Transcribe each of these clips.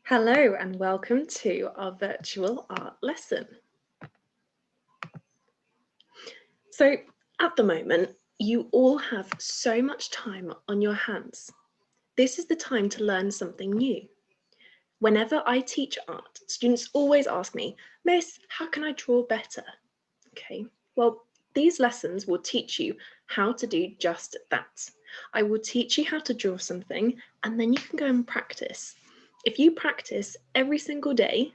Hello and welcome to our virtual art lesson. So at the moment, you all have so much time on your hands. This is the time to learn something new. Whenever I teach art, students always ask me, Miss, how can I draw better? Okay, well, these lessons will teach you how to do just that. I will teach you how to draw something and then you can go and practice. If you practice every single day,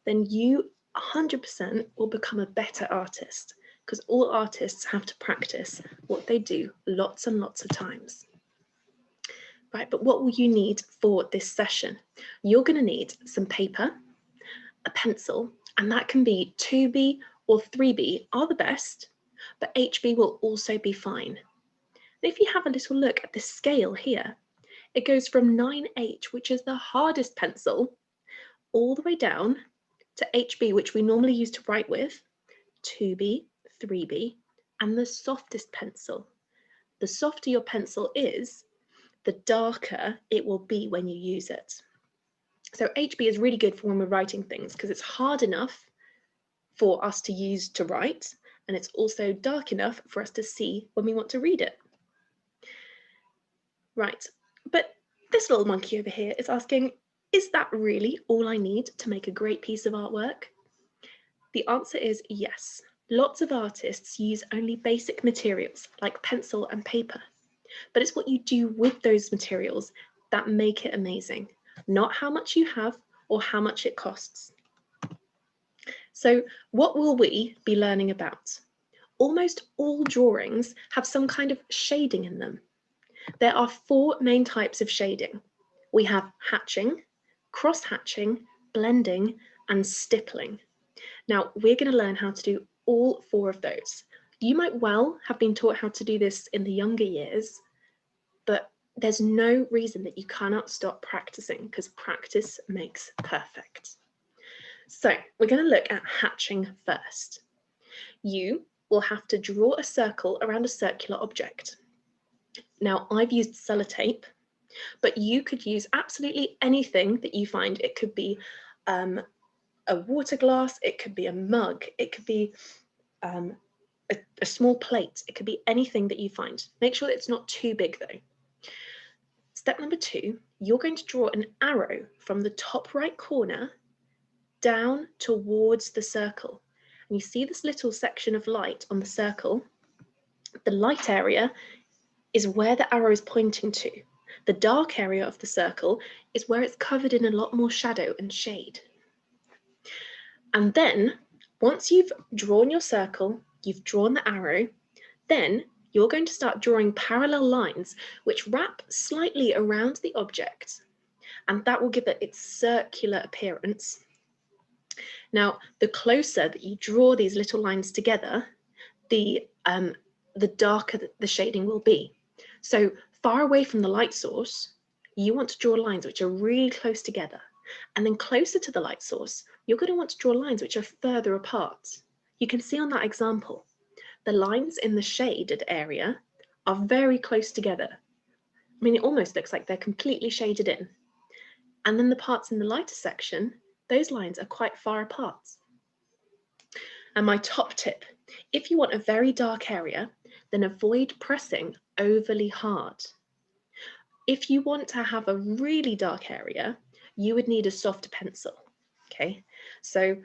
then you 100% will become a better artist because all artists have to practice what they do lots and lots of times. Right, but what will you need for this session? You're going to need some paper, a pencil, and that can be 2B or 3B are the best, but HB will also be fine. And if you have a little look at the scale here, it goes from 9H, which is the hardest pencil, all the way down to HB, which we normally use to write with, 2B, 3B, and the softest pencil. The softer your pencil is, the darker it will be when you use it. So HB is really good for when we're writing things because it's hard enough for us to use to write, and it's also dark enough for us to see when we want to read it. Right, but this little monkey over here is asking, is that really all I need to make a great piece of artwork? The answer is yes. Lots of artists use only basic materials like pencil and paper, but it's what you do with those materials that make it amazing, not how much you have or how much it costs. So what will we be learning about? Almost all drawings have some kind of shading in them. There are 4 main types of shading. We have hatching, cross-hatching, blending, and stippling. Now, we're going to learn how to do all 4 of those. You might well have been taught how to do this in the younger years, but there's no reason that you cannot stop practicing because practice makes perfect. So we're going to look at hatching first. You will have to draw a circle around a circular object. Now, I've used sellotape, but you could use absolutely anything that you find. It could be a water glass, it could be a mug, it could be a small plate, it could be anything that you find. Make sure that it's not too big though. Step number 2, you're going to draw an arrow from the top right corner down towards the circle. And you see this little section of light on the circle? The light area is where the arrow is pointing to. The dark area of the circle is where it's covered in a lot more shadow and shade. And then, once you've drawn your circle, you've drawn the arrow, then you're going to start drawing parallel lines which wrap slightly around the object, and that will give it its circular appearance. Now, the closer that you draw these little lines together, the darker the shading will be. So far away from the light source, you want to draw lines which are really close together. And then closer to the light source, you're going to want to draw lines which are further apart. You can see on that example, the lines in the shaded area are very close together. I mean, it almost looks like they're completely shaded in. And then the parts in the lighter section, those lines are quite far apart. And my top tip, if you want a very dark area, then avoid pressing overly hard. If you want to have a really dark area, you would need a softer pencil. Okay, so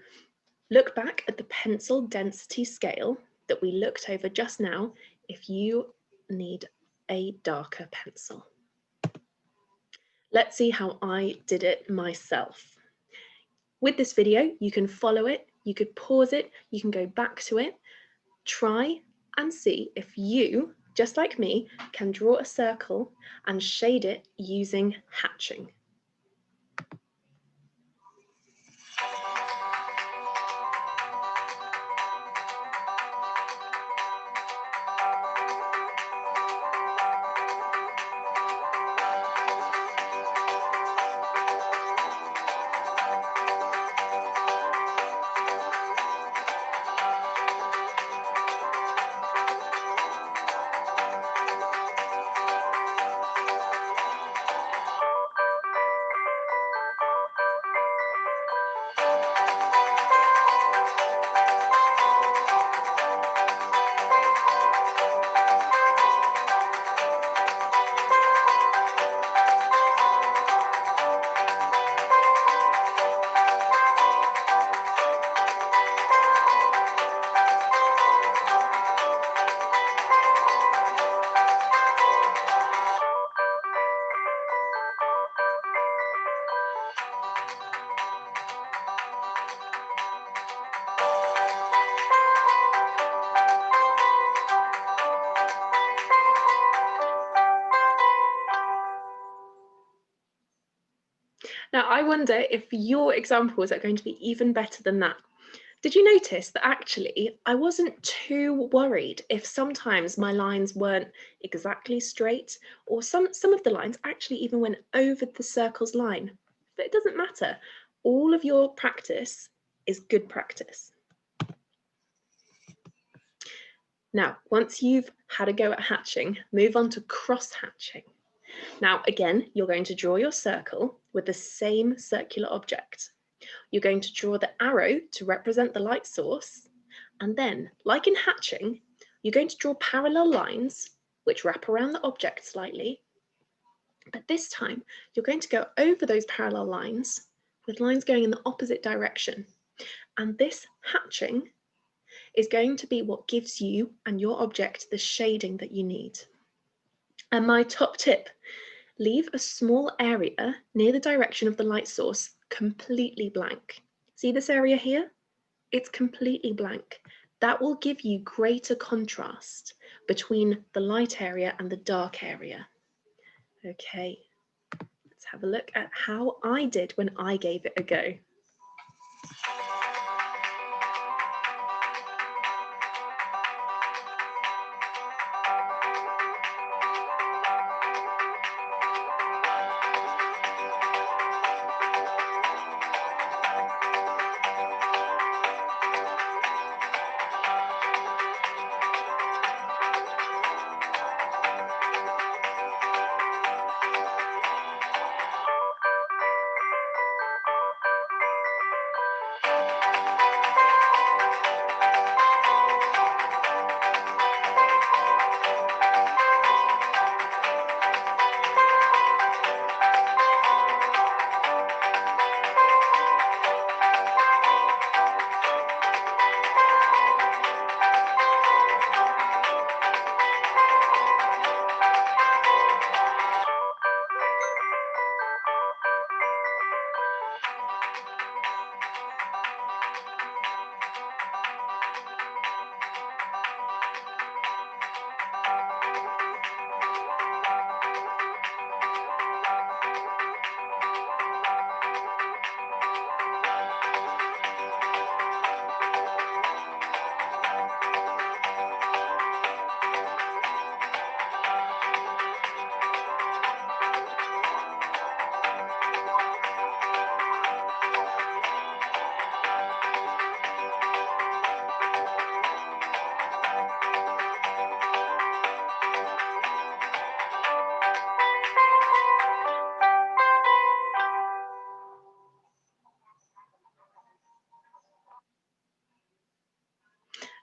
look back at the pencil density scale that we looked over just now if you need a darker pencil. Let's see how I did it myself. With this video, you can follow it, you could pause it, you can go back to it, try and see if you, just like me, can draw a circle and shade it using hatching. Now, I wonder if your examples are going to be even better than that. Did you notice that actually I wasn't too worried if sometimes my lines weren't exactly straight, or some of the lines actually even went over the circle's line? But it doesn't matter. All of your practice is good practice. Now, once you've had a go at hatching, move on to cross hatching. Now, again, you're going to draw your circle with the same circular object. You're going to draw the arrow to represent the light source. And then, like in hatching, you're going to draw parallel lines which wrap around the object slightly. But this time, you're going to go over those parallel lines with lines going in the opposite direction. And this hatching is going to be what gives you and your object the shading that you need. And my top tip, leave a small area near the direction of the light source completely blank. See this area here? It's completely blank. That will give you greater contrast between the light area and the dark area. Okay, let's have a look at how I did when I gave it a go.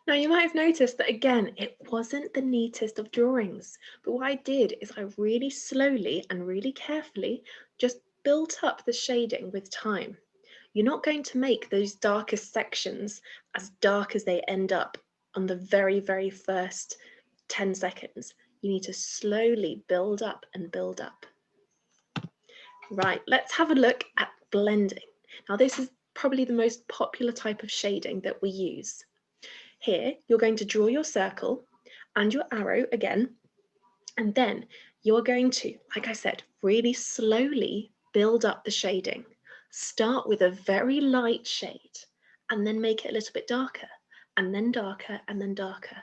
Now you might have noticed that again, it wasn't the neatest of drawings, but what I did is I really slowly and really carefully just built up the shading with time. You're not going to make those darkest sections as dark as they end up on the very, very first 10 seconds. You need to slowly build up and build up. Right, let's have a look at blending. Now this is probably the most popular type of shading that we use. Here, you're going to draw your circle and your arrow again, and then you're going to, like I said, really slowly build up the shading. Start with a very light shade and then make it a little bit darker, and then darker, and then darker.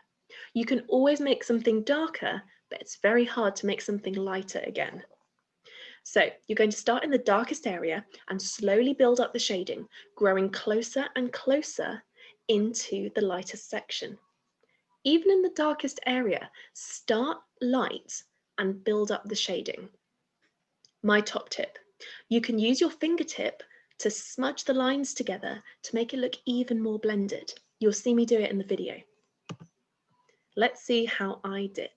You can always make something darker, but it's very hard to make something lighter again. So you're going to start in the darkest area and slowly build up the shading, growing closer and closer into the lightest section. Even in the darkest area, start light and build up the shading. My top tip, you can use your fingertip to smudge the lines together to make it look even more blended. You'll see me do it in the video. Let's see how I did.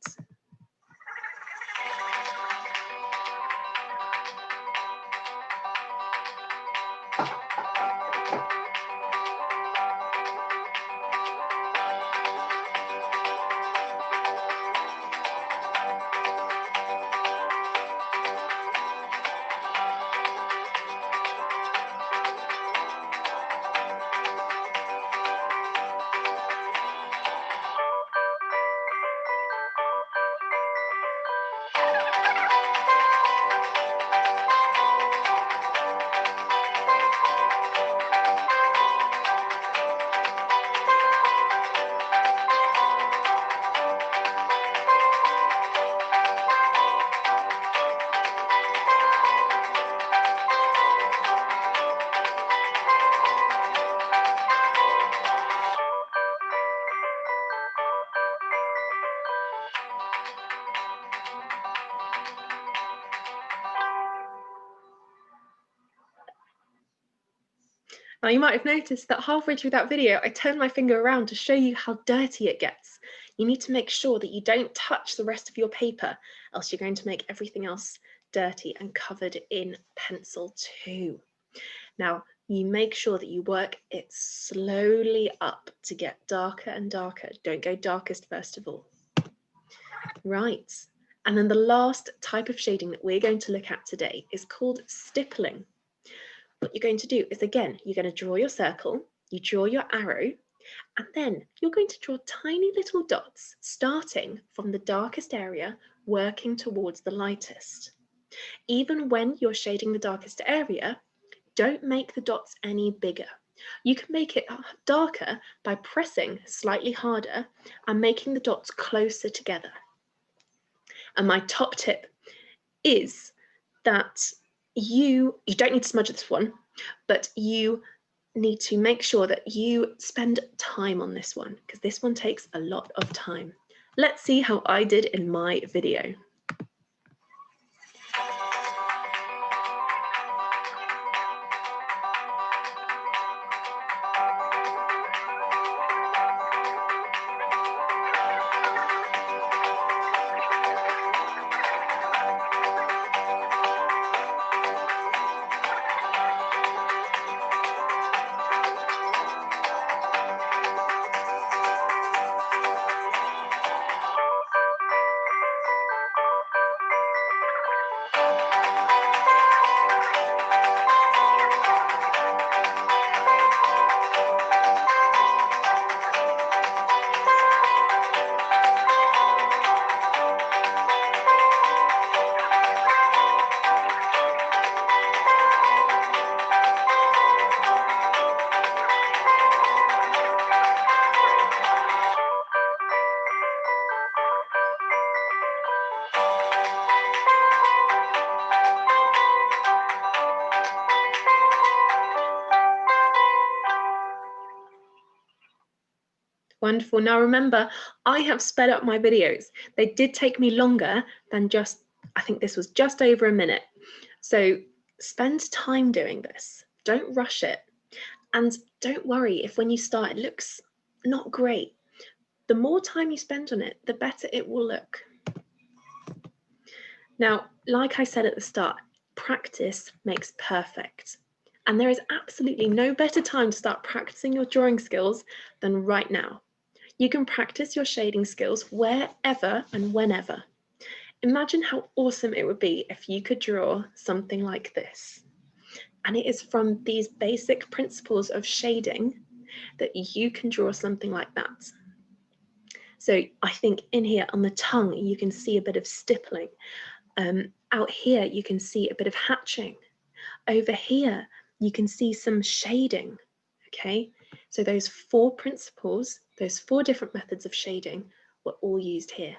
Now you might have noticed that halfway through that video, I turned my finger around to show you how dirty it gets. You need to make sure that you don't touch the rest of your paper, else you're going to make everything else dirty and covered in pencil too. Now, you make sure that you work it slowly up to get darker and darker. Don't go darkest first of all. Right. And then the last type of shading that we're going to look at today is called stippling. What you're going to do is, again, you're going to draw your circle, you draw your arrow, and then you're going to draw tiny little dots starting from the darkest area, working towards the lightest. Even when you're shading the darkest area, don't make the dots any bigger. You can make it darker by pressing slightly harder and making the dots closer together. And my top tip is that you don't need to smudge this one, but you need to make sure that you spend time on this one, because this one takes a lot of time. Let's see how I did in my video. Wonderful. Now remember, I have sped up my videos. They did take me longer than just, I think this was just over a minute. So spend time doing this. Don't rush it. And don't worry if when you start it looks not great. The more time you spend on it, the better it will look. Now, like I said at the start, practice makes perfect. And there is absolutely no better time to start practicing your drawing skills than right now. You can practice your shading skills wherever and whenever. Imagine how awesome it would be if you could draw something like this. And it is from these basic principles of shading that you can draw something like that. So I think in here on the tongue, you can see a bit of stippling. Out here, you can see a bit of hatching. Over here, you can see some shading, okay? So those 4 principles, those 4 different methods of shading were all used here.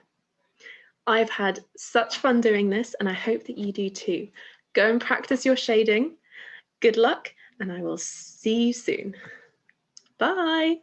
I've had such fun doing this, and I hope that you do too. Go and practice your shading. Good luck, and I will see you soon. Bye.